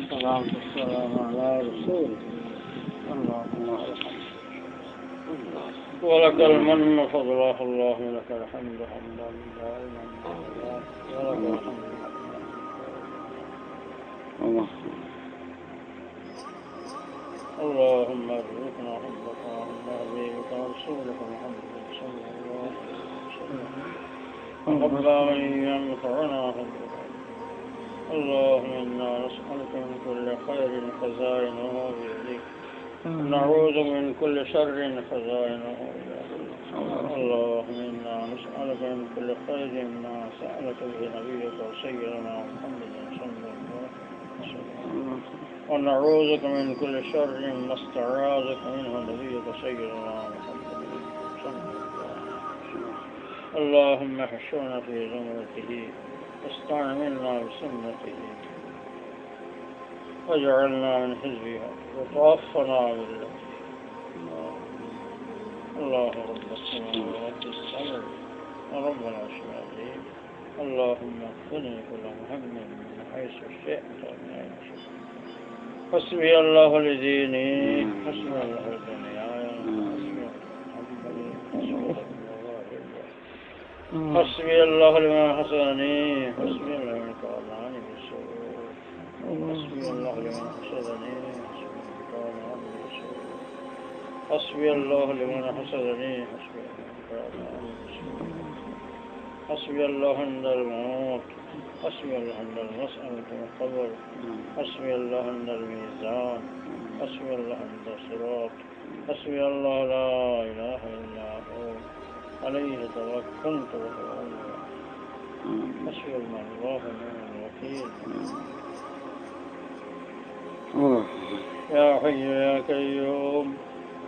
والصلاة والسلام على رسوله اللهم ولك المن فضله الله لك الحمد حمدا دائما ولك الحمد اللهم ارزقنا حبك وحب حبيبك ورسولك محمد صلى الله عليه وسلم وحب من ينفعنا حبك اللهم إنا نسألك من كل خير خزائنه بيدك نعوذ من كل شر خزائنه بيدك اللهم إنا نسألك من كل خير ما سألك به نبيك وسيدنا محمد صلى الله عليه وسلم ونعوذك من كل شر ما استعاذك منه نبيك سيدنا محمد صلى الله عليه وسلم اللهم احشرنا في زمرته واستعن منا بسنته واجعلنا من حزبها وتوفنا بالله الله رب السماوات والارض ورب العرش العظيم اللهم اكفني كل مهم من حيث شئت ومن اين شئت حسبي الله لديني حسبي الله لدنياي حسبي الله لما حسنني حسبي الله لمن كرمني بالسوء حسبي الله لمن حسدني حسبي الله لمن حسدني حسبي الله عند الموت حسبي الله عند المسألة والقبر حسبي الله عند الميزان حسبي الله عند الصراط حسبي الله لا إله إلا هو عليه توكلت وهو الله حسبي الله ونعم الوكيل يا حي يا قيوم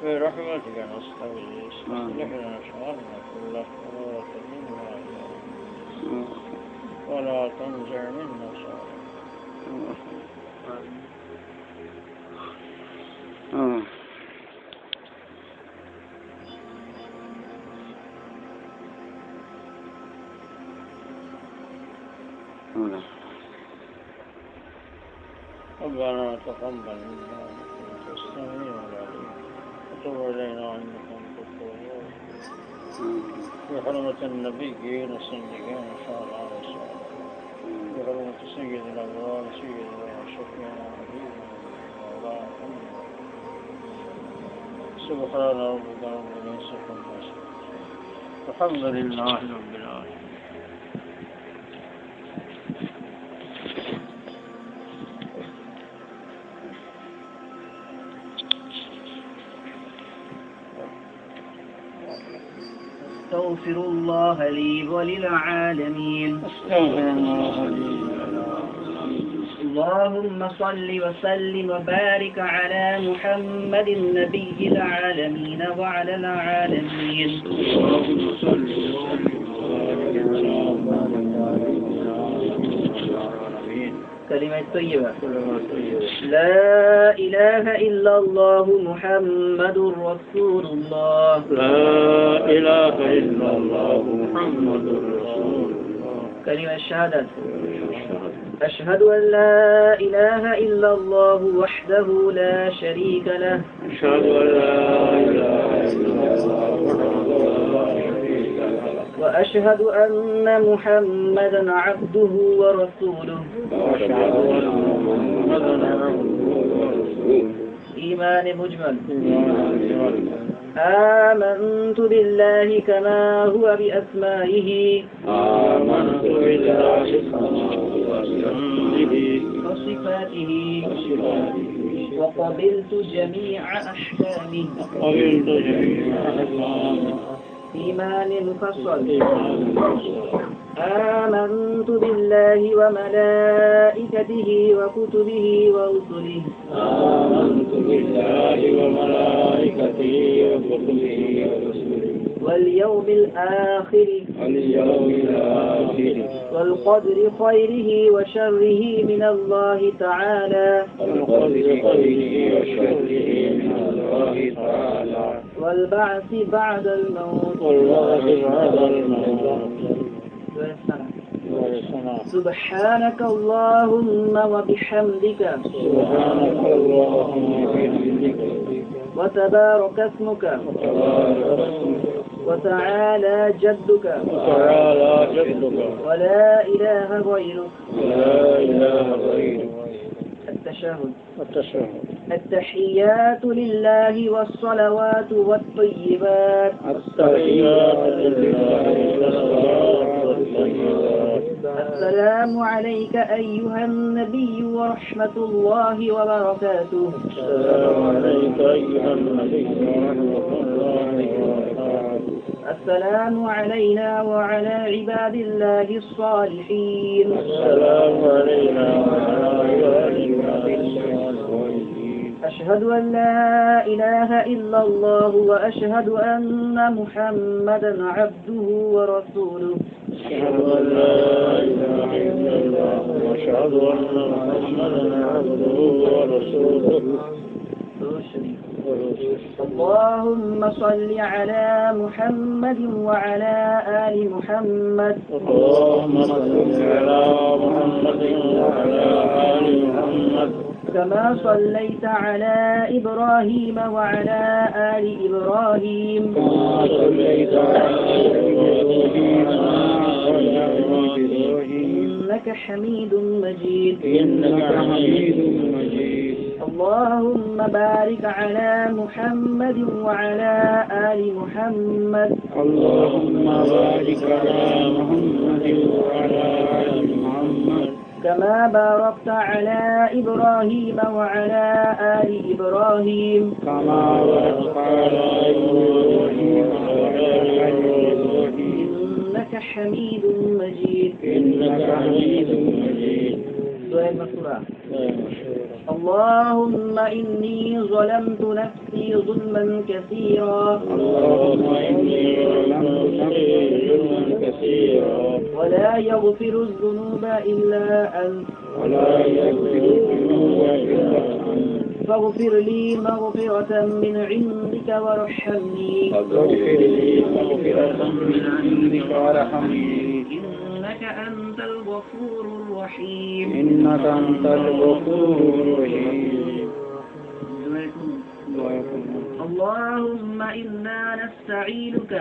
برحمتك نستغيث اصلح لنا شأننا كله ولا تكلنا ولا تنزع منا شأننا ربنا تقبل منا انك السميع العليم وتب علينا انك انت التواب بحرمة النبيين الصديقين صلى الله عليه وسلم بحرمة سيد الأبرار سيدنا وشفيعنا حبيبنا مولانا محمد سبحان ربك رب العزة عما يصفون الحمد لله رب العالمين. أستغفر الله لي وللعالمين. اللهم صل وسلم وبارك على محمد النبي العالمين وعلى العالمين. كلمة طيبة. لا إله إلا الله محمد رسول الله. لا إله إلا الله محمد رسول الله. كلمة الشهادة. أشهد أن لا إله إلا الله وحده لا شريك له. أشهد أن لا إله إلا الله وحده لا شريك له. وأشهد أن محمدا عبده ورسوله. وأشهد أن محمدا عبده ورسوله. إيمان مجمل. آمنت بالله كما هو بأسمائه. آمنت بالله كما هو بأسمائه وصفاته. وقبلت جميع أحكامه. وقبلت جميع أحكامه. إيمان مفصل. آمنت بالله وملائكته وكتبه ورسله. آمنت بالله وملائكته وكتبه ورسله. واليوم الآخر. واليوم الآخر. والقدر خيره وشره من الله تعالى. والقدر خيره وشره من الله تعالى. والبعث بعد الموت. والبعث بعد الموت. حسنا سبحانك اللهم وبحمدك سبحانك اللهم وبحمدك وتبارك اسمك وتعالى جدك وتعالى جدك ولا إله غيرك لا إله غيرك. التشهد. التحيات لله والصلوات والطيبات. التحيات لله والصلوات والطيبات. السلام عليك أيها النبي ورحمة الله وبركاته. السلام عليك أيها النبي ورحمة الله وبركاته. السلام علينا وعلى عباد الله الصالحين. السلام علينا وعلى عباد الله الصالحين. أشهد أن لا إله إلا الله وأشهد أن محمدا عبده ورسوله. أشهد أن لا إله إلا الله وأشهد أن محمدا عبده ورسوله. اللهم صل على محمد وعلى آل محمد. اللهم صل على محمد وعلى آل محمد كما صليت على إبراهيم وعلى آل إبراهيم كما صليت على إبراهيم وعلى آل إبراهيم إنك حميد مجيد. إنك حميد مجيد. اللهم بارك على محمد وعلى آل محمد. اللهم بارك على محمد وعلى آل محمد كما باركت على إبراهيم وعلى آل إبراهيم كما باركت على إبراهيم وعلى آل إبراهيم إنك حميد مجيد. إنك حميد مجيد. سؤال مشروع. اللهم إني ظلمت نفسي ظلما كثيرا. اللهم إني ظلمت نفسي ظلما كثيرا ولا يغفر الذنوب إلا أنت. ولا يغفر الذنوب إلا أنت. فاغفر لي مغفرة من عندك وارحمني. فاغفر لي مغفرة من عندك وارحمني. إنك أنت الغفور الرحيم. إنك أنت الغفور الرحيم. اللهم إنا نستعينك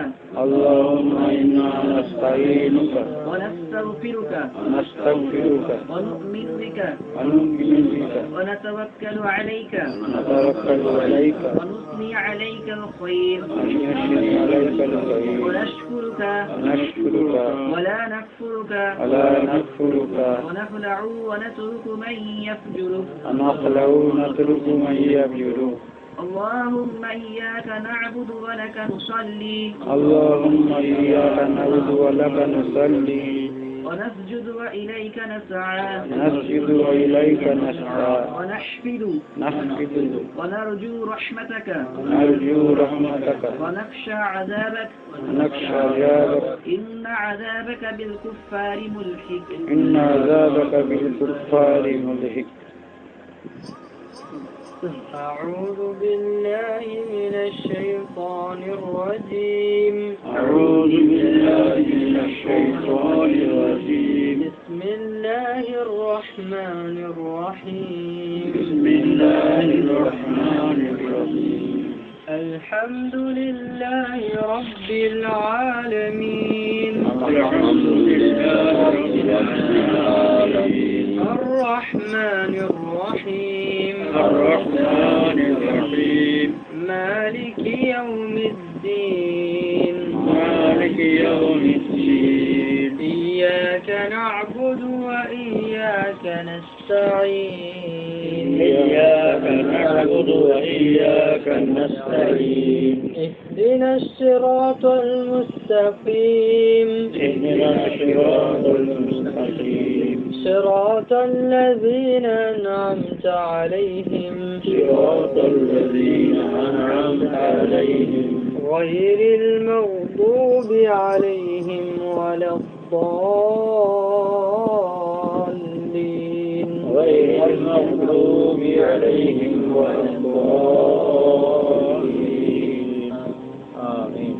اللهم إنا نستعينك ونستغفرك ونستغفرك ونؤمن بك ونؤمن بك ونتوكل عليك ونتوكل عليك ونثني عليك الخير ونشهد عليك الخير ونشكرك ونشكرك ولا نكفرك ولا نكفرك ونخلع ونترك من يفجرك. ونخلع نترك من يفجرك. اللهم إياك نعبد ولك نصلي اللهم إياك نعبد ولك نصلي ونسجد وإليك نسعى نسجد وإليك نسعى ونحفد ونرجو رحمتك نرجو رحمتك ونخشى عذابك ونخشى عذابك. إن عذابك بالكفار ملحق. إن عذابك بالكفار ملحق. أعوذ بالله من الشيطان الرجيم. أعوذ بالله من الشيطان الرجيم. بسم الله الرحمن الرحيم. بسم الله الرحمن الرحيم. الحمد لله رب العالمين. الحمد لله رب العالمين. الرحمن الرحيم. الرحمن الرحيم. مالك يوم الدين. مالك يوم الدين. إياك نعبد وإياك نستعين. إياك نعبد وإياك نستعين. اهدنا الصراط المستقيم. اهدنا الصراط المستقيم. صراط الذين أنعمت عليهم. صراط الذين أنعمت عليهم غير المغضوب عليهم ولا الضالين. غير المغضوب عليهم ولا الضالين. آمين.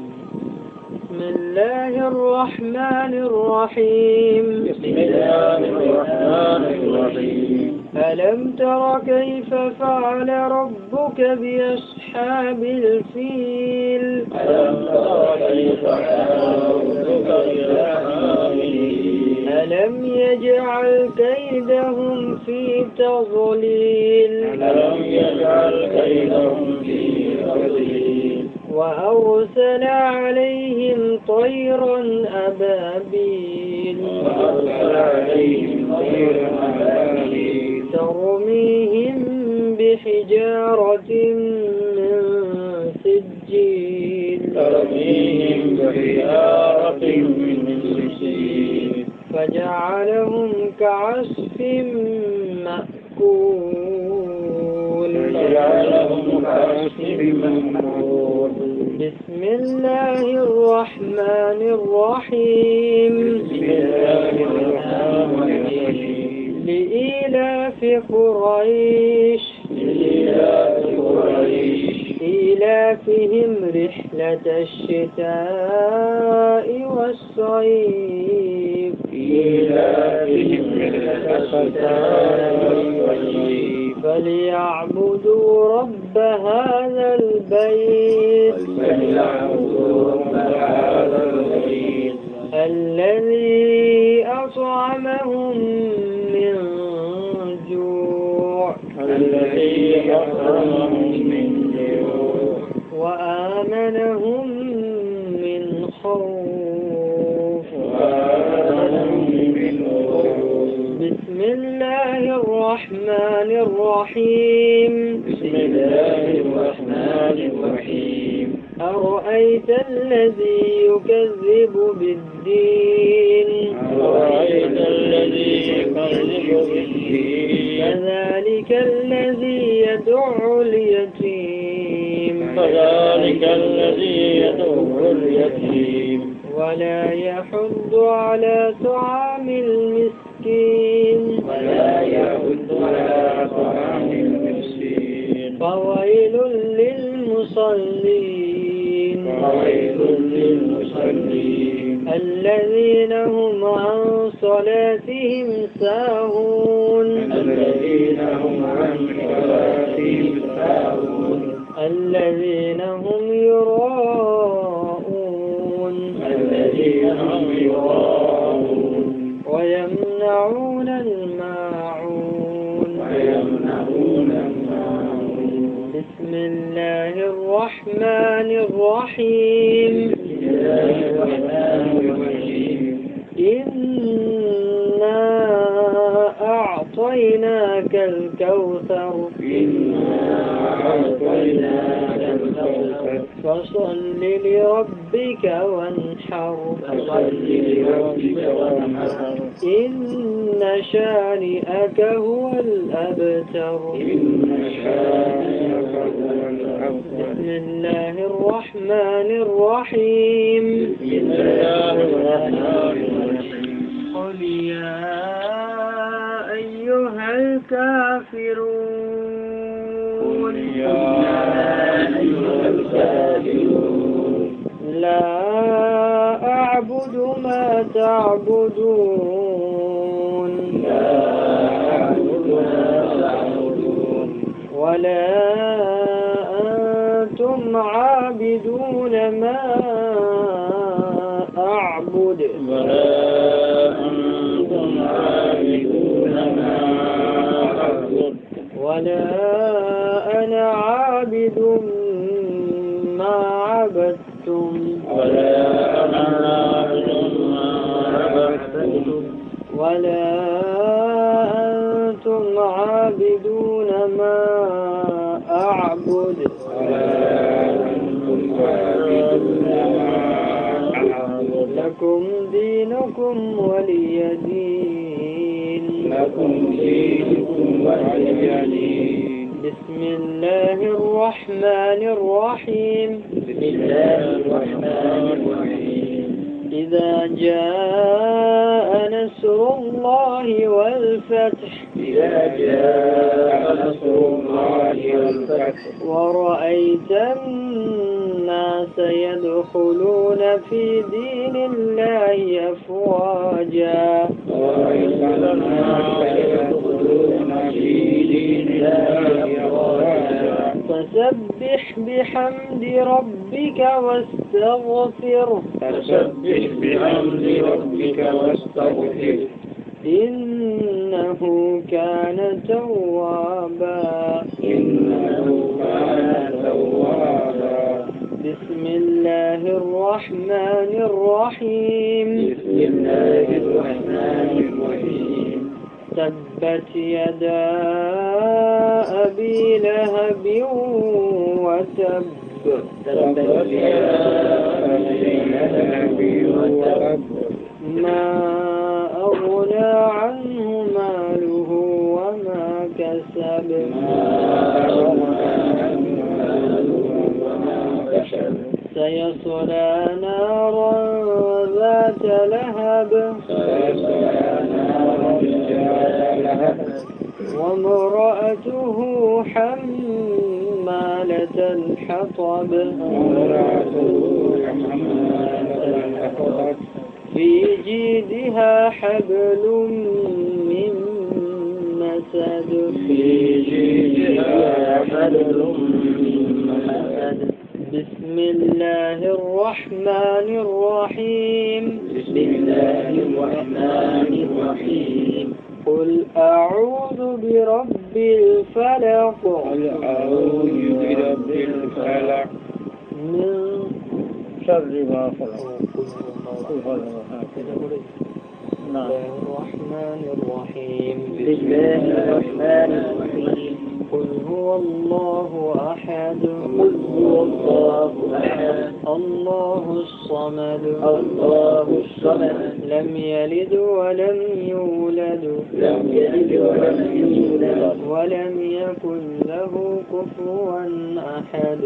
بسم الله الرحمن الرحمن الرحيم بسم الله الرحمن الرحيم ألم تر كيف فعل ربك بأصحاب الفيل ألم تر كيف فعل ربك بأصحاب الفيل ألم يجعل كيدهم في تضليل ألم يجعل كيدهم في تضليل وأرسل عليهم طيرا أبابيل وأرسل عليهم طيرا أبابيل ترميهم بحجارة من سجيل ترميهم بحجارة من سجيل فجعلهم كعصف مأكول فجعلهم كعصف مأكول بسم الله الرحمن الرحيم بسم الله الرحمن الرحيم لإيلاف قريش لإيلاف قريش إيلافهم رحلة الشتاء والصيف إيلافهم رحلة الشتاء والصيف فليعبدوا رب هذا البيت فليعبدوا رب هذا البيت الذي أطعمهم من جوع الذي أكرمهم من جوع وآمنهم من خوف وآمنهم من خوف بسم الله الرحمن الرحيم بسم الله الرحمن الرحيم أرأيت الذي يكذب بالدين أرأيت الذي يكذب بالدين فذلك الذي يدع اليتيم فذلك الذي يدعو اليتيم ولا يحض على طعام المسكين ولا يحض على طعام المسكين فويل للمصلين وويل للمصلين الذين هم عن صلاتهم ساهون الذين هم عن صلاتهم ساهون الذين هم يراءون الذين هم يراءون ويمنعون الماعون ويمنعون الماعون بسم الله الرحمن الرحيم بسم الله الرحمن الرحيم إنا أعطيناك الكوثر إنا أعطيناك الكوثر فصل لربك وانحر فصل لربك وانحر إن شانئك هو الأبتر إن شانئك هو الأبتر بسم الله الرحمن الرحيم بسم الله الرحمن الرحيم قل يا أيها الكافرون يا أيها الكافرون لا أعبد ما تعبدون لا أعبد ما تعبدون ولا أنتم عابدون ما أعبد ولا أنتم عابدون ما أعبد ولا أنا عابد ما عبدتم ولا أنا عابد ما عبدتم ولا أنتم عابدون ما أعبد ولا أنتم عابدون ما أعبد لكم دينكم ولي دين لكم دينكم ولي دين بسم الله الرحمن الرحيم بسم الله الرحمن الرحيم إذا جاء نصر الله والفتح إذا جاء نصر الله والفتح ورأيت الناس وسيدخلون في دين الله أفواجا فسبح بحمد ربك واستغفره إنه كان توابا بسم الله الرحمن الرحيم تبت يدا أبي لهب وتب ما أغنى عنه ماله وما كسب سيصلى نارا ذات لهب وامرأته حمالة الحطب في جيدها حبل من مسد بسم الله الرحمن الرحيم قل أعوذ برب الفلق من شر ما خلق الرحمن الرحيم بسم الله الرحمن الرحيم قل هو الله أحد الله الصمد لم يلد ولم يولد ولم يكن له كفوا أحد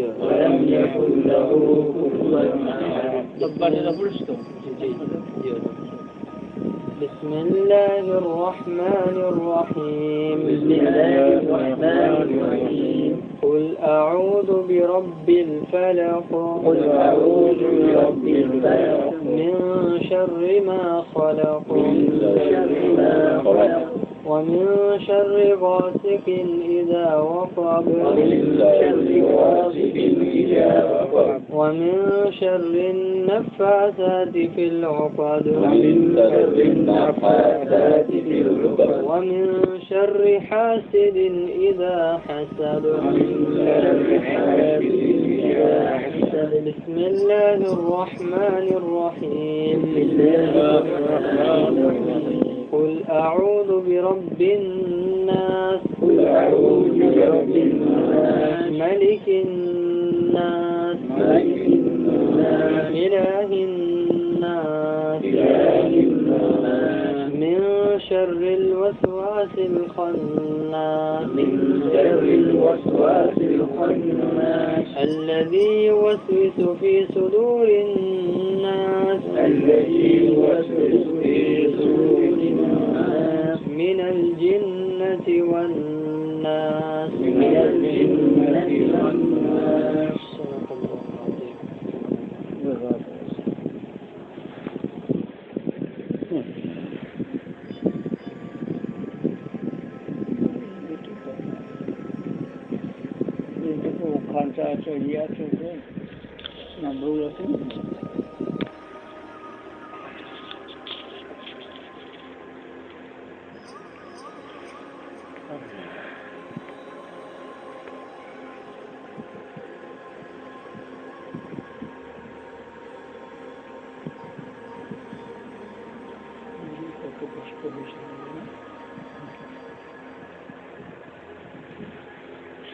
بسم الله الرحمن الرحيم قل أعوذ برب الفلق من شر ما خلق ومن شر غاسق إذا وقب ومن شر النفاثات في العقد ومن شر حاسد إذا حسد بسم الله الرحمن الرحيم قل أعوذ برب الناس ملك الناس إله الناس من شر الوسواس الخناس الذي يوسوس في صدور الناس من الجنة والناس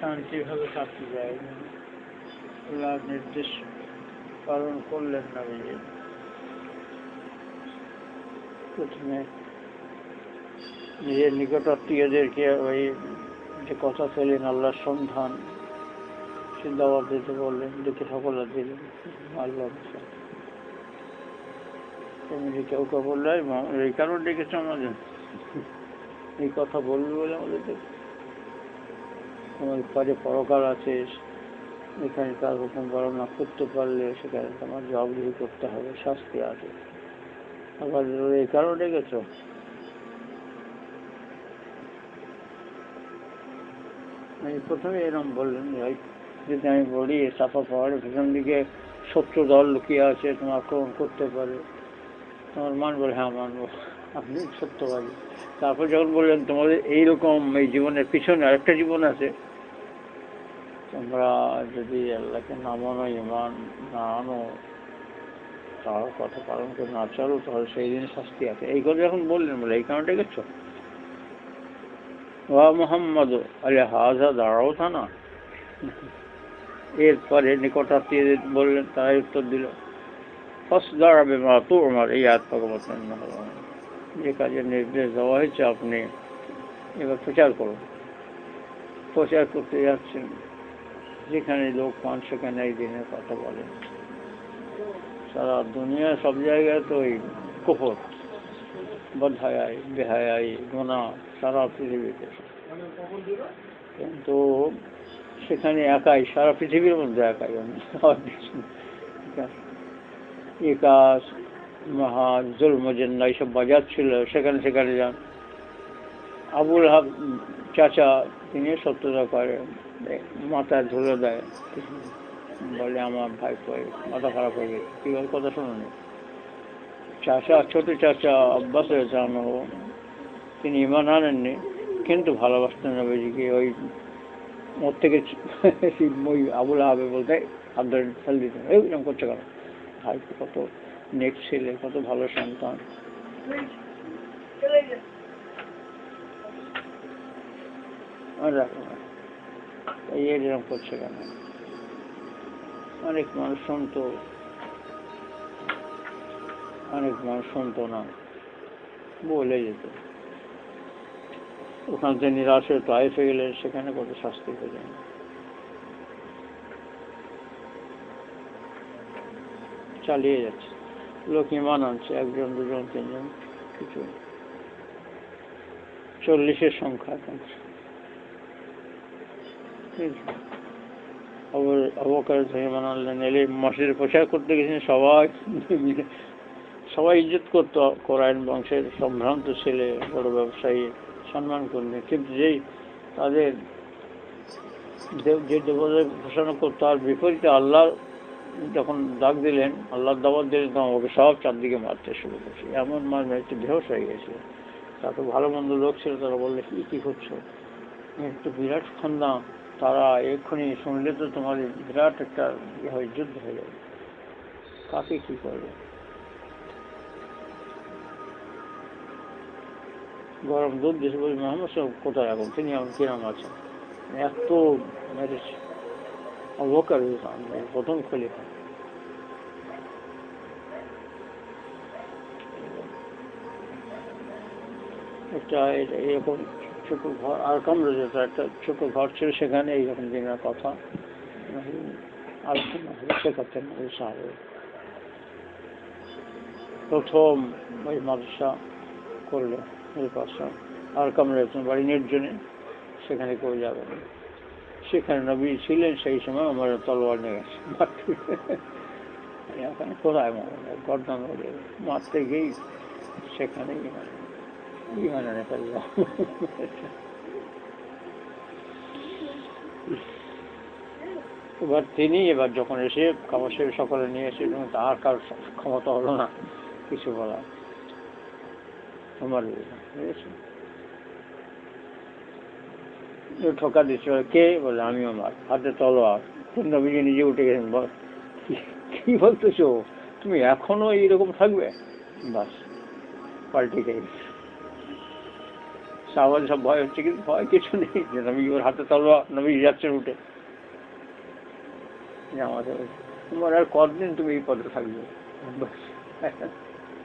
শান্তিভাবে থাকতে যায় আল্লাহ নির্দেশ পালন করলেন না। প্রথমে নিজের নিকটাত্মীয়দেরকে ওই যে কথা ছিলেন আল্লাহর সন্ধান সিদ্ধাবাদ দিতে বললেন, দিতে সফলতা দিলেন আল্লাহ। তুমি যে কেউ কেউ বললে এই কারণ ডেকেছে আমাদের, এই কথা বলবে বলে আমাদের আমাদের পরে পরকাল আছে, এখানে তার হুকুম পালন না করতে পারলে সেখানে তোমার জবাবদিহি করতে হবে, শাস্তি আছে। আবার এই কারণে গেছো, প্রথমে এরকম বললেন যদি আমি বলি সাফা পাহাড়ের পিছন দিকে 70 দল লুকিয়ে আছে, তোমার আক্রমণ করতে পারে, তোমার মানবো? হ্যাঁ মানবো, আপনি সত্যবাদী। তারপর যখন বললেন তোমাদের এইরকম এই জীবনের পিছনে আরেকটা জীবন আছে, তোমরা যদি আল্লাহকে না মানো, ইমান না আনো, তার কথা পালন করে না চলো, তাহলে সেই দিন শাস্তি আছে। এই কথা যখন বললেন, বলে এই কারণটা গেছো ওয়া মোহাম্মদ আলে হাজা দাঁড়াও থা না। এরপরে নিকটাত্মীয় বললেন, তারাই উত্তর দিল ফার্স্ট দাঁড়াবে মা তো আমার এই আত্মগমন যে কাজের নির্দেশ দেওয়া হয়েছে আপনি এবার প্রচার করুন। প্রচার করতে যাচ্ছেন, যেখানে লোক পান সেখানে এই দিনের কথা বলেন। সারা দুনিয়া সব জায়গায় তো ওই কুফর, বদহায়াই, বেহায়াই, গুনাহ সারা পৃথিবীতে, কিন্তু সেখানে একাই, সারা পৃথিবীর মধ্যে একাই। একাশ মহা জুলম জিন্না এইসব বাজার ছিল, সেখানে সেখানে যান। আবুল হাব চাচা, তিনি সত্যতা করে, মাথায় ধুলে দেয়, বলে আমার ভাই মাথা খারাপ হয়ে গেছে। কি ওর কথা শুনুন। চাচা, ছোট চাচা আব্বাস জানো, তিনি ইমান আনেননি, কিন্তু ভালোবাসতেন নবীজিকে। ওই ওর থেকে ওই আবুল হাবে বলতে হাত ধরে ফেল দিতেন, এইরকম করছে কেন? ভাই কত নেক ছেলে, কত ভালো সন্তান। এরকম করছে কেন? অনেক মানুষ শুনতো, অনেক মানুষ শুনতো না, বলে যেত। ওখান থেকে নিরাশ হয়ে তাইফে গেলে সেখানে কত শাস্তি পেলেন। চালিয়ে যাচ্ছে, লোক ইমান আনছে, একজন দুজন তিনজন, কিছু 40-এর সংখ্যা। অবকার ইমান আনলেন, এলে মসজিদে প্রচার করতে গেছেন, সবাই ইজ্জত করতো। কোরআন বংশের সম্ভ্রান্ত ছেলে, বড় ব্যবসায়ী, সম্মান করলেন। কিন্তু যেই তাদের যে দেবতার ঘোষণা করতো, তার বিপরীতে আল্লাহ যখন ডাক দিলেন, আল্লাহর দাওয়াত দিলেন, তখন ওকে সব চারদিকে মারতে শুরু করছে। এমন মার একটু বেহোশ হয়ে গেছিল। তা তো ভালো মন্দ লোক ছিল, তারা বললে কি করছো, একটু বিরাট খন্দা, তারা এক্ষুনি শুনলে তো তোমার বিরাট একটা যুদ্ধ হয়ে যাবে, কাকে কি করবে। গরম দুধ দিয়েছে, বলি মোহাম্মদ সাহেব কোথায় এখন, তিনি এখন কিরম আছেন? এত মেরেছে। আবু বকর প্রথম খলিফা। একটা এরকম ছোট ঘর, আর কামরা যেটা একটা ছোট ঘর ছিল, সেখানে এইরকম দিনের কথা আলোচনা শেখাতেন ওই সাহেব। প্রথম ওই মাদ্রাসা করলে ওই পাশা আর কামরা বাড়ি নির্জনে, সেখানে কেউ যাবে না। সেখানে নবী ছিলেন, সেই সময় আমার তলোয়ার নিয়ে গেছে এখানে কোথায় গর্দান মারতে গিয়েই সেখানে ইমান এনে ফেললাম। এবার যখন এসে খাবার সকলে নিয়ে এসে, তার কার ক্ষমতা হলো না কিছু বলা। আমার ঠকা দিচ্ছে, কে বলে আমি আমার হাতে তলোয়ার। নবীজি নিজে উঠে গেছেন, বল কি বলতেছো, তুমি এখনো এইরকম থাকবে? বাস পাল্টে গেছে। সাহাবাজ সব ভয় হচ্ছে, কিন্তু ভয় কিছু নেই, যে নবী ওর হাতে তলোয়ার, নবী যাচ্ছেন উঠে। আমাদের তোমার আর কতদিন তুমি এই পদে থাকবে,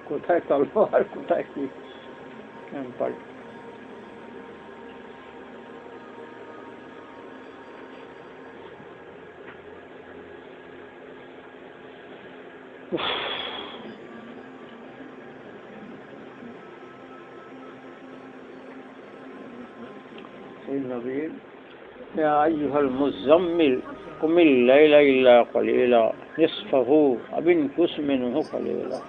কোথায় তলোয়ার কোথায় কি পাল্টে। এই নবীর يا أيها المزمل قم الليل إلا قليلا نصفه أو انقص منه قليلا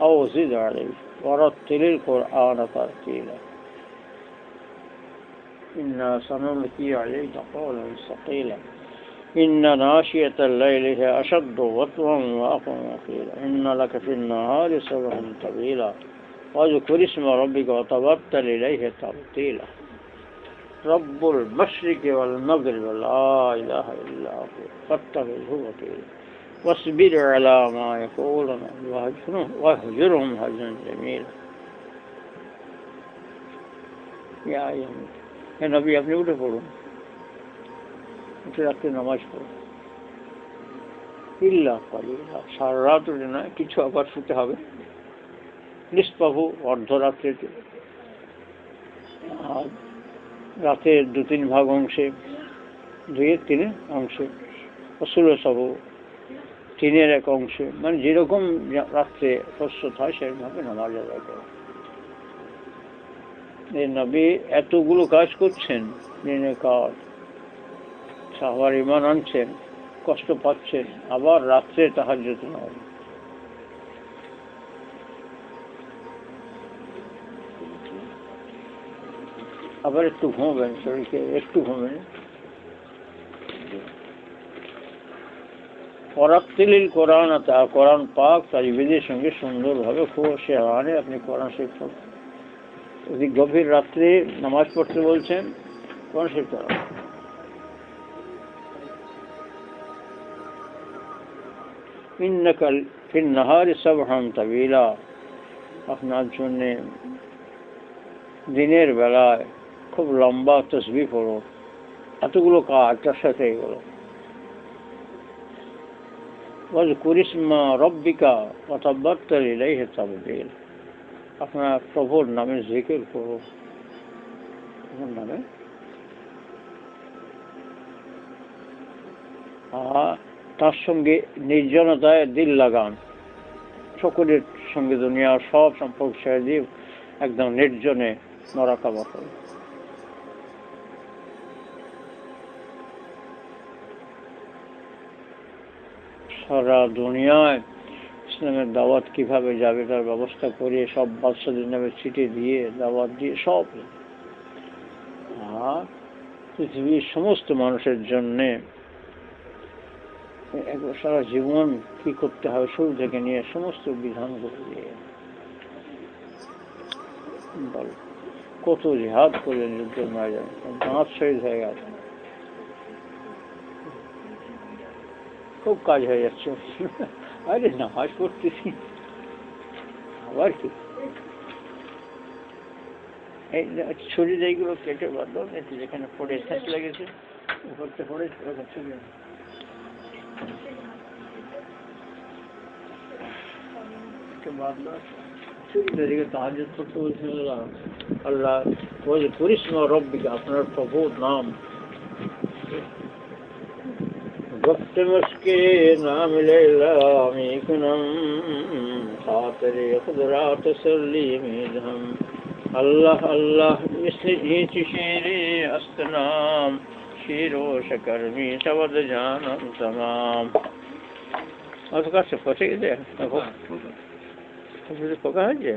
أو زد عليه ورتل القرآن ترتيلا إنا سنلقي عليك قولا ثقيلا إن ناشئة الليل هي أشد وطئا وأقوم قيلا إن لك في النهار سبحا طويلا واذكر اسم ربك وتبتل إليه تبتيلا رب المشرق والمغرب لا إله إلا هو فاتخذه وكيلا واصبر على ما يقولون واهجرهم هجرا جميلا يا নবী আপনি উঠে পড়ুন, উঠে রাখতে নামাজ পড়ুন। ইল্লা কালিলা, সারা রাত উঠে না, কিছু আবার শুতে হবে। নিষ্পাহু অর্ধরাত্রিতে, আর রাতের 2-3 ভাগ অংশে, 2-3 অংশে, অসুলসাহু 3-1 অংশে, মানে যেরকম রাত্রে প্রস্তুত হয় সেরকমভাবে নামাজ আদায় করে। নবী এতগুলো কাজ করছেন, দিনের কাজ, সাহাবার ঈমান আনছেন, কষ্ট পাচ্ছেন, আবার রাত্রে তাহাজ্জুদ নামাজ। আবার একটু ঘুমাবেন, শরীরকে একটু ঘুমেন। ওয়ারাত্তিলিল কোরআন, কোরআন পাক তাজবিদের সঙ্গে সুন্দরভাবে খুব শেয়ারে আপনি কোরআন শরীফ পড়বেন। যদি গভীর রাত্রে নামাজ পড়তে বলছেন, কোরআন শরীফ পড়া। ইন্নাকা ফিন নাহারি সাবহান তাবিলা, আপনার জন্য দিনের বেলায় খুব লম্বা তসবিহ পড়ো। এতগুলো কাজ তার সাথে এগুলো। ওয়াজকুর ইসমা রব্বিকা ওয়া তাবাত্তাল ইলাইহি তাবতীল, আপনার প্রভুর নামে জিকির করো, প্রভুর নামে। আর তার সঙ্গে নির্জনতায় দিল লাগান, সকলের সঙ্গে দুনিয়ার সব সম্পর্ক ছেড়ে দিয়ে একদম নির্জনে মুরাকাবা করো। সারা দুনিয়ায় ইসলামের দাওয়াত কিভাবে যাবে তার ব্যবস্থা করে সব বাদশাদের নামে চিঠি দিয়ে দাওয়াত দিয়ে সব। আর পৃথিবীর সমস্ত মানুষের জন্যে সারা জীবন কি করতে হবে শুরু থেকে নিয়ে সমস্ত বিধান করে দিয়ে কত জিহাদ করলেন, যুদ্ধের ময়দানে দাঁত শহীদ হয়ে গেছে, খুব কাজ হয়ে যাচ্ছে। আরে নামাজ পড়তেছি আবার কি, এই ছুরি এইগুলো কেটে বাঁধো, যেখানে পড়ে শেষ লেগেছে পড়তে পড়ে ছুরি বাঁধলো, ছুরিটা দিকে তাহাজ্জুদ করতে বলছিল। আল্লাহ করিস না রব্বিকা, আপনার প্রভুর নাম وقت مشکل نہ ملے کنم خاطر خضرا تسلی میدہم اللہ اللہ مثل هیچ شیر استنام شیر و شکر می شود جانم تمام. از کسی پوچھے دے پکا ہے جی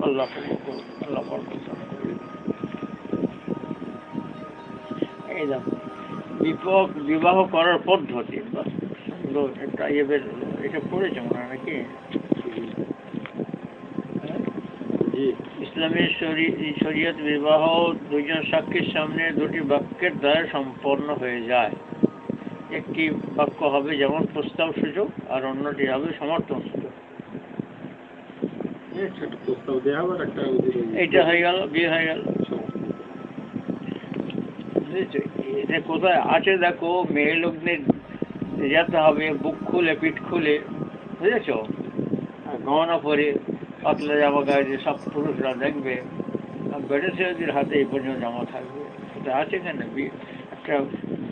আল্লাহ আল্লাহ বিবাহ করার পদ্ধতি এটা পড়েছে মনে হয় নাকি? ইসলামের শরীয়ত বিবাহ দুজন সাক্ষীর সামনে দুটি বাক্যের দ্বারা সম্পন্ন হয়ে যায়। একটি বাক্য হবে যেমন প্রস্তাব সূচক, আর অন্যটি হবে সমর্থন সূচক। এটা হয়ে গেল, বিয়ে হয়ে গেল। এটা কোথায় আছে দেখো, মেয়ে লোকদের যেতে হবে বুক খুলে পিঠ খুলে, বুঝেছ, গহনা পরে পাতলা জামা গায়ে সব পুরুষরা দেখবে, আর বেড়ে ছেলেদের হাতে এই পর্যন্ত জামা থাকবে। এটা আছে কেন? একটা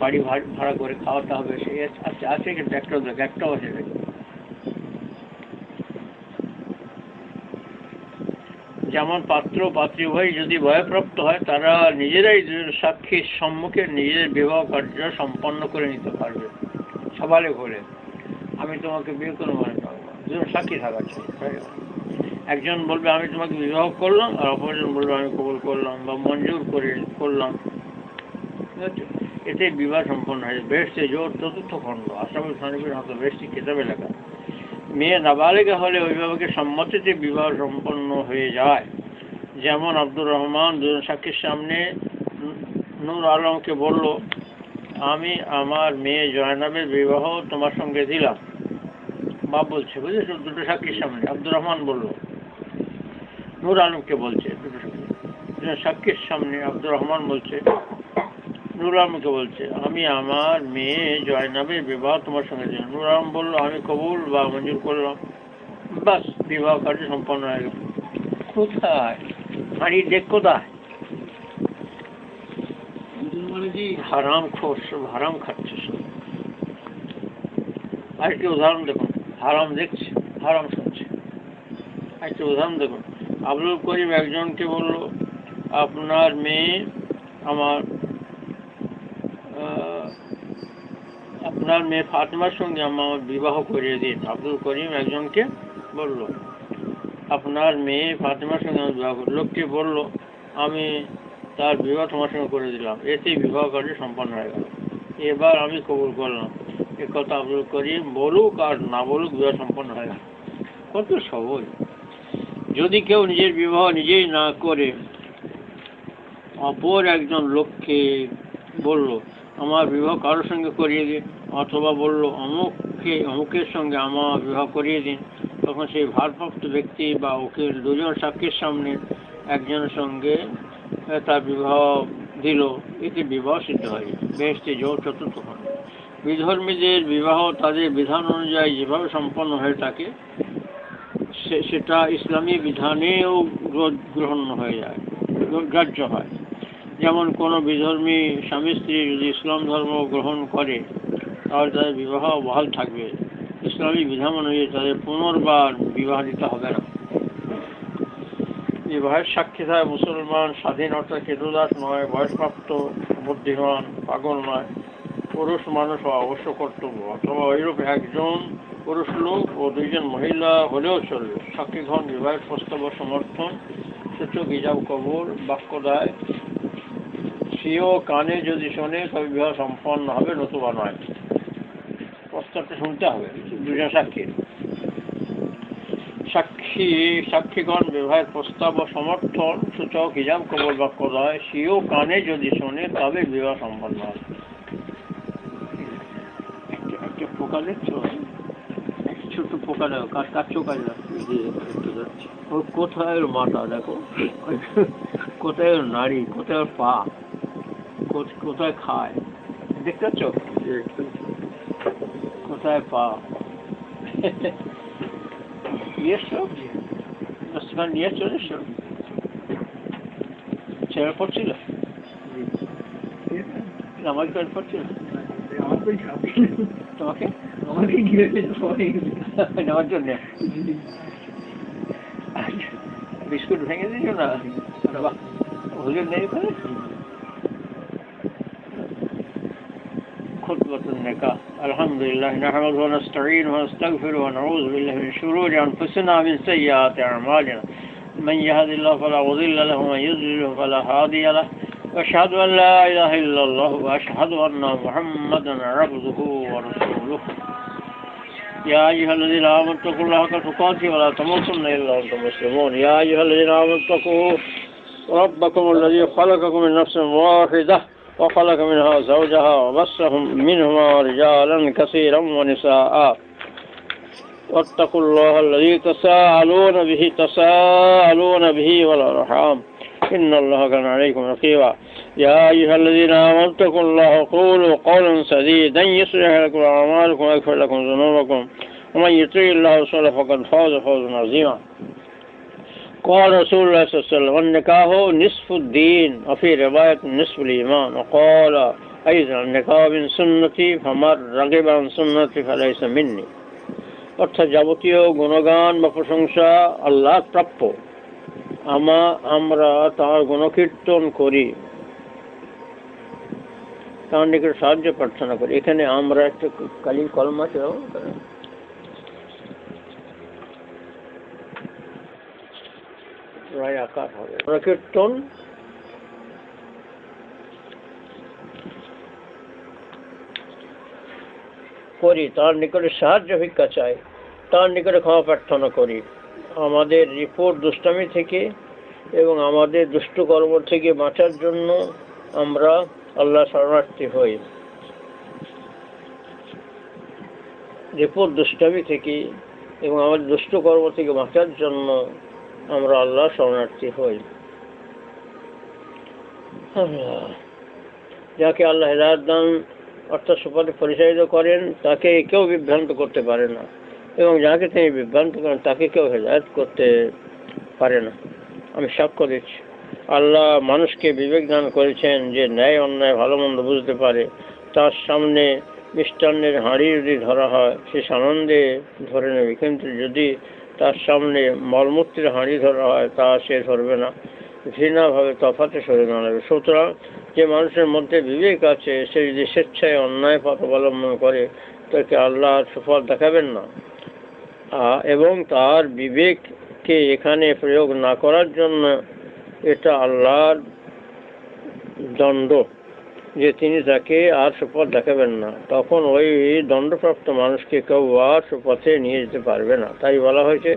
বাড়ি ভাড়া করে খাওয়াতে হবে, সেই আছে কিন্তু একটাও আছে দেখো। যেমন পাত্র পাত্রী উভয় যদি ভয়প্রাপ্ত হয়, তারা নিজেরাই সাক্ষীর সম্মুখে নিজেদের বিবাহ কার্য সম্পন্ন করে নিতে পারবে সবালে বলে, আমি তোমাকে বিয়ে করে মানে দুজন সাক্ষী থাকার চাই। একজন বলবে আমি তোমাকে বিবাহ করলাম, আর অপরজন বলবে আমি কবুল করলাম বা মঞ্জুর করলাম। এতে বিবাহ সম্পন্ন হয়। বেহেশতে জোর চতুর্থ খণ্ড, আশরাফুল থানভীর হাতে বেহেশতি কিতাবে লেখা। মেয়ে নাবালিগা হলে অভিভাবকের সম্মতিতে বিবাহ সম্পন্ন হয়ে যায়। যেমন আব্দুর রহমান দুজন সাক্ষীর সামনে নূর আলমকে বলল, আমি আমার মেয়ে জয়নাবের বিবাহ তোমার সঙ্গে দিলাম। বাপ বলছে, বুঝেছো, দুটো সাক্ষীর সামনে আব্দুর রহমান বলল, নূর আলমকে বলছে, দুটো সাক্ষীর সামনে আব্দুর রহমান বলছে, নূর আলমকে বলছে, আমি আমার মেয়ে জয়নাবের বিবাহ তোমার সঙ্গে দিলাম। নূর আলম বলল, আমি কবুল বা মঞ্জুর করলাম। বাস, বিবাহ কার্য সম্পন্ন হয়ে গেল। কোথায় হাঁড়ির দেখ, কোথায় হারাম খোর, সব হারাম খাচ্ছে সব। আরেকটি উদাহরণ দেখুন, হারাম দেখছে, হারাম শুনছে। আরেকটি উদাহরণ দেখুন, আব্দুল করিম একজনকে বলল, আপনার মেয়ে ফাতেমার সঙ্গে আমার বিবাহ করিয়ে দিন। আব্দুল করিম একজনকে বলল, আপনার মেয়ে ফাতেমার সঙ্গে আমার বিবাহ। লোকটি বলল, আমি তার বিবাহ তোমার সঙ্গে করে দিলাম। এতেই বিবাহ কার্য সম্পন্ন হয়ে গেল। এবার আমি কবুল করলাম। এ কথা আব্দুল করিম বলুক আর না বলুক, বিবাহ সম্পন্ন হয়ে গেল। কত সহজ। যদি কেউ নিজের বিবাহ নিজেই না করে অপর একজন লোককে বলল, আমার বিবাহ কারোর সঙ্গে করিয়ে দিন, অথবা বলল অমুকের সঙ্গে আমার বিবাহ করিয়ে দিন, তখন সেই ভারপ্রাপ্ত ব্যক্তি বা উকিল দুজন সাক্ষীর সামনে একজনের সঙ্গে তার বিবাহ দিল। এতে বিবাহ সিদ্ধ হয়। বেহেশতে জোর চতুর্থ খণ্ড। বিধর্মীদের বিবাহ তাদের বিধান অনুযায়ী যেভাবে সম্পন্ন হয়ে থাকে, সেটা ইসলামী বিধানেও গ্রহণ হয়ে যায়, গ্রাহ্য হয়। যেমন কোনো বিধর্মী স্বামী স্ত্রী যদি ইসলাম ধর্ম গ্রহণ করে, তাহলে তাদের বিবাহ বহাল থাকবে। ইসলামী বিধান অনুযায়ী তাদের পুনর্বার বিবাহ দিতে হবে না। বিবাহের সাক্ষী থাকে মুসলমান, স্বাধীন অর্থাৎ ক্রীতদাস নয়, বয়সপ্রাপ্ত, বুদ্ধিমান, পাগল নয়, পুরুষ মানুষ হওয়া অবশ্য কর্তব্য, অথবা ওইরূপ একজন পুরুষ লোক ও দুইজন মহিলা হলেও চলবে। সাক্ষীগণ বিবাহের প্রস্তাব সমর্থন, সূচক ইজাব কবুল, বাক্য দেয়। সেও কানে যদি শোনে তবে বিবাহ সম্পন্ন হবে, নতুবা নয়। প্রস্তাবটা শুনতে হবে দুজন সাক্ষীর। সাক্ষীগণ বিবাহের প্রস্তাব ও সমর্থন, সূচক ইজাব কবুল, বাক্য দেয়। সেও কানে যদি শোনে তবে বিবাহ সম্পন্ন হবে। একটা পোকা দেখছো, একটা ছোট্ট পোকা দেখো, কার চোখ আছে, ওর কোথায় ওর মাথা দেখো, কোথায় ওর নাড়ি, কোথায় ওর পা, কোথায় খায়, দেখতে পাচ্ছ, কোথায় পা। নিয়ে এসছো, নিয়ে চলে এসছো। ছেড়ে পড়ছিল, নামাজ পড়ে পড়ছিল তোমাকে নেওয়ার জন্য। বিস্কুট ভেঙে দিয়েছো না, হুজুর নেই করে। خطبة النكاح. الحمد لله نحمده ونستعينه ونستغفره ونعوذ بالله من شرور أنفسنا ومن سيئات أعمالنا. من يهد الله فلا مضل له ومن يضلل فلا هادي له. وأشهد أن لا إله إلا الله وأشهد أن محمدا عبده ورسوله. يا أيها الذين آمنوا اتقوا الله حق تقاته ولا تموتن إلا وأنتم مسلمون. يا أيها الذين آمنوا اتقوا ربكم الذي خلقكم من نفس واحدة وخلق منها زوجها وبثهم منهما رجالا كثيرا ونساء. واتقوا الله الذي تساءلون به والأرحام إن الله كان عليكم رقيبا. يا أيها الذين آمنوا اتقوا الله وقولوا قولا سديدا يصلح لكم أعمالكم ويغفر لكم ذنوبكم ومن يطع الله ورسوله فقد فاز فوزا عظيما. قال رسول الله صلى الله عليه وسلم النكاح نصف الدين وفي رواية نصف الإيمان. وقال أيضا النكاح من سنتي فمن رغب عن سنتي فليس مني. অর্থাৎ যাবতীয় গুণগান বা প্রশংসা আল্লাহ প্রাপ্য, আমরা তার গুণকীর্তন করি, তার নিকট সাহায্য প্রার্থনা করি। এখানে আমরা একটা কালির কলমা ছিল, প্রায় আকার হবে গুণকীর্তন করি, তার নিকটে সাহায্য ভিক্ষা চাই, তার নিকটে ক্ষমা প্রার্থনা করি। আমাদের রিপোর্ট দুষ্টামি থেকে এবং আমাদের দুষ্ট কর্ম থেকে বাঁচার জন্য আমরা আল্লাহ শরণার্থী হই। রিপোর্ট দুষ্টামি থেকে এবং আমাদের দুষ্ট কর্ম থেকে বাঁচার জন্য আমরা আল্লাহ শরণার্থী হই। যাকে আল্লাহ হেদায়েত দান অর্থাৎ সুপথে পরিচালিত করেন তাকে কেউ বিভ্রান্ত করতে পারে না, এবং যাকে তিনি বিভ্রান্ত করেন তাকে কেউ হেদায়েত করতে পারে না। আমি সাক্ষ্য দিচ্ছি, আল্লাহ মানুষকে বিবেক দান করেছেন যে ন্যায় অন্যায় ভালো মন্দ বুঝতে পারে। তার সামনে মিষ্টান্নের হাঁড়ি যদি ধরা হয় সে আনন্দে ধরে নেবে, কিন্তু যদি তার সামনে মলমূত্রের হাঁড়ি ধরা হয় তা সে ধরবে না, ঘৃণাভাবে তফাতে সরে দাঁড়াবে। সুতরাং যে মানুষের মধ্যে বিবেক আছে সে যদি স্বেচ্ছায় অন্যায় পথ অবলম্বন করে তাকে আল্লাহ সুফল দেখাবেন না, এবং তার বিবেককে এখানে প্রয়োগ না করার জন্য এটা আল্লাহর দণ্ড যে তিনি তাকে আর সুপথ দেখাবেন না। তখন ওই দণ্ডপ্রাপ্ত মানুষকে কেউ আর সুপথে নিয়ে যেতে পারবে না। তাই বলা হয়েছে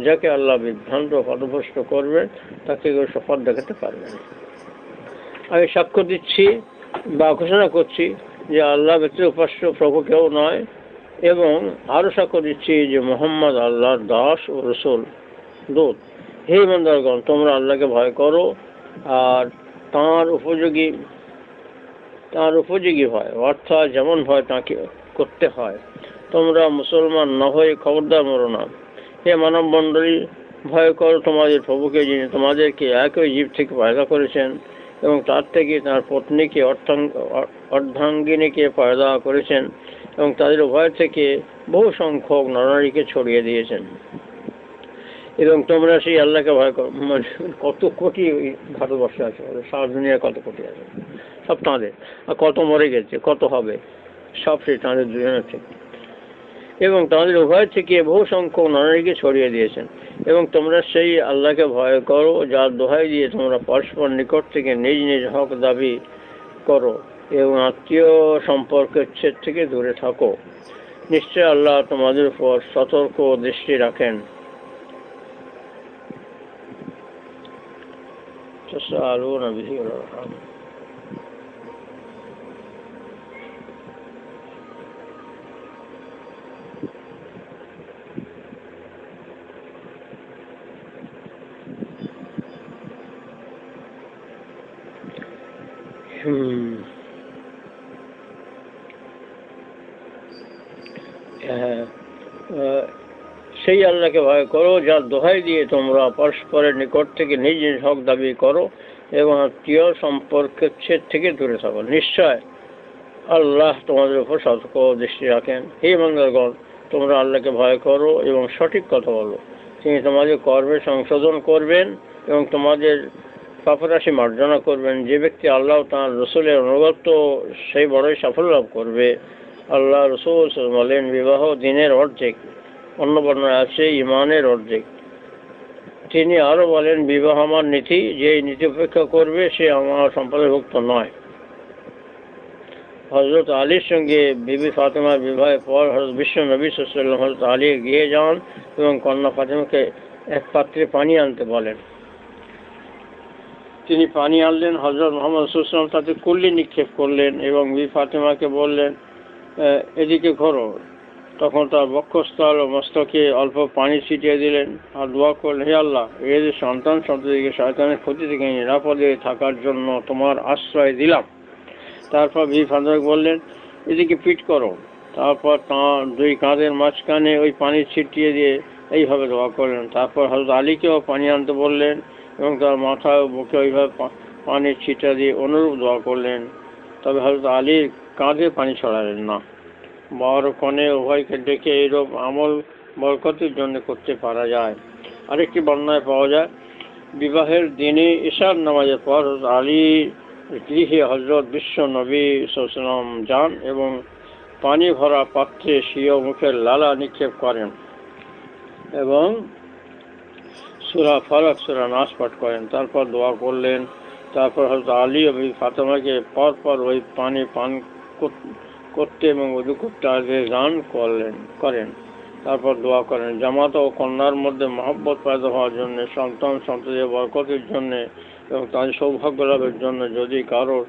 যাকে আল্লাহ বিভ্রান্ত পথভ্রষ্ট করবেন তাকে কেউ সুপথ দেখাতে পারবে না। আমি সাক্ষ্য দিচ্ছি বা ঘোষণা করছি যে আল্লাহ ব্যতীত উপাস্য প্রভু কেউ নয়, এবং আরও সাক্ষ্য দিচ্ছি যে মুহাম্মদ আল্লাহর দাস ও রসুল দূত। হে ইমানদারগণ, তোমরা আল্লাহকে ভয় করো আর তাঁর উপযোগী ভয়, অর্থাৎ যেমন ভয় তাকে করতে হয়। তোমরা মুসলমান না হয়ে খবরদার মরো না। হে মানব মণ্ডলী, ভয় করো তোমাদের প্রভুকে, যিনি তোমাদেরকে একই জীব থেকে পয়দা করেছেন এবং তার থেকে তার পত্নীকে অর্ধাঙ্গিনীকে পয়দা করেছেন এবং তাদের উভয় থেকে বহু সংখ্যক নরনারীকে ছড়িয়ে দিয়েছেন। এবং তোমরা সেই আল্লাহকে ভয় করো। কত কোটি ভারতবর্ষে আছে, সারা দুনিয়ায় কত কোটি আছে, সব তাঁদের। আর কত মরে গেছে, কত হবে, সব সেই তাঁদের দুজনের থেকে। এবং তাঁদের উভয় থেকে বহু সংখ্যক নরনারীকে ছড়িয়ে দিয়েছেন। এবং তোমরা সেই আল্লাহকে ভয় করো যার দোহাই দিয়ে তোমরা পরস্পর নিকট থেকে নিজ নিজ হক দাবি করো এবং আত্মীয় সম্পর্কের ছেদ থেকে দূরে থাকো। নিশ্চয় আল্লাহ তোমাদের উপর সতর্ক দৃষ্টি রাখেন। تسألون به الأرحام সেই আল্লাহকে ভয় করো যার দোহাই দিয়ে তোমরা পরস্পরের নিকট থেকে নিজ নিজ হক দাবি করো এবং আত্মীয় সম্পর্কের ছেদ থেকে দূরে থাকো। নিশ্চয় আল্লাহ তোমাদের উপর সতর্ক দৃষ্টি রাখেন। হে বান্দাগণ, তোমরা আল্লাহকে ভয় করো এবং সঠিক কথা বলো। তিনি তোমাদের কর্মে সংশোধন করবেন এবং তোমাদের পাপরাশি মার্জনা করবেন। যে ব্যক্তি আল্লাহ তাঁর রসুলের অনুগত সেই বড়ই সাফল্য লাভ করবে। আল্লাহ রসুল বলেন, বিবাহ দিনের অর্ধেক, অন্য বর্ণনায় আছে ইমানের অর্ধেক। তিনি আরো বলেন, বিবাহ আমার নীতি, যে নীতি উপেক্ষা করবে সে আমার সম্প্রদায়ভুক্ত নয়। হযরত আলীর সঙ্গে বিবি ফাতেমার বিবাহের পর হযরত বিশ্ব নবী সাল্লাল্লাহু আলাইহি ওয়াসাল্লাম হযরত আলী গিয়ে যান এবং কন্যা ফাতেমাকে এক পাত্রে পানি আনতে বলেন। তিনি পানি আনলেন, হযরত মুহাম্মদ সাল্লাল্লাহু আলাইহি ওয়াসাল্লাম তাতে কুল্লি নিক্ষেপ করলেন এবং বিবি ফাতেমাকে বললেন, এদিকে ঘোরো। তখন তার বক্ষস্থল ও মস্তকে অল্প পানি ছিটিয়ে দিলেন আর দোয়া করলেন, হে আল্লাহ, এদের সন্তান সন্ততিকে শয়তানের ক্ষতি থেকে নিরাপদে থাকার জন্য তোমার আশ্রয় দিলাম। তারপর বিবি ফাতেমাকে বললেন, এদিকে পিঠ করো। তারপর তাঁর দুই কাঁধের মাঝখানে ওই পানি ছিটিয়ে দিয়ে এইভাবে দোয়া করলেন। তারপর হযরত আলীকেও পানি আনতে বললেন এবং তার মাথা ও বুকে ওইভাবে পানি ছিটা দিয়ে অনুরূপ দোয়া করলেন। তবে হযরত আলীর কাঁধে পানি ছড়ালেন না। বর কনে উভয়কে ডেকে এইরূপ আমল বরকতের জন্য করতে পারা যায়। আরেকটি বর্ণনায় পাওয়া যায়, বিবাহের দিনে ঈশার নামাজের পর আলীর গৃহে হযরত বিশ্ব নবী সাল্লাল্লাহু আলাইহি ওয়াসাল্লাম যান এবং পানি ভরা পাত্রে স্বীয় মুখের লালা নিক্ষেপ করেন এবং সূরা ফালাক সূরা নাস পাঠ করেন। তারপর দোয়া করলেন। তারপর হযরত আলী এবং ফাতেমাকে পরপর ওই পানি পান করতে এবং ওযু করতে আদেশ করেন। তারপর দোয়া করেন জামাত ও কন্যার মধ্যে মহব্বত পয়দা হওয়ার জন্য, সন্তান সন্ততির বরকতের জন্য এবং তাদের সৌভাগ্য লাভের জন্য। যদি কারোর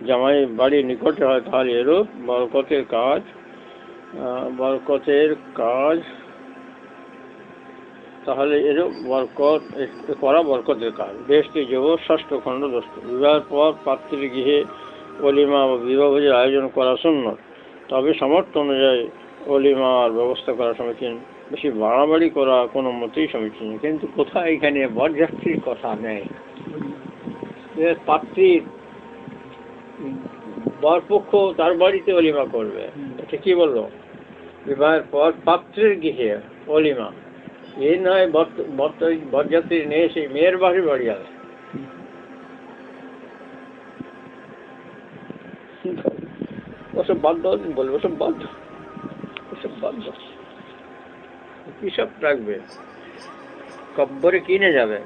জামাই বাড়ির নিকটে হয় তাহলে এরূপ বরকতের কাজ বেহেশতি জগৎ ৬ষ্ঠ খণ্ড ১০। বিবাহের পর পাত্রীর গৃহে ওলিমা বা বিবাহভোজের আয়োজন করা সুন্নত, তবে সামর্থ্য অনুযায়ী ওলিমার ব্যবস্থা করা সমীচীন। বেশি বাড়াবাড়ি করা কোনো মতেই সমীচীন। কিন্তু কোথায় এখানে বরযাত্রীর কথা নেই। পাত্রীর বরপক্ষ তার বাড়িতে ওলিমা করবে, এটা কি বললো? বিবাহের পর পাত্রের গৃহে ওলিমা, এ নয় বরযাত্রী নিয়ে সেই মেয়ের বাড়ি আসে। ওসব বাধ্য বলবে, ওসব বাধ্য কি সব রাখবে, কব্বরে কিনে যাবে।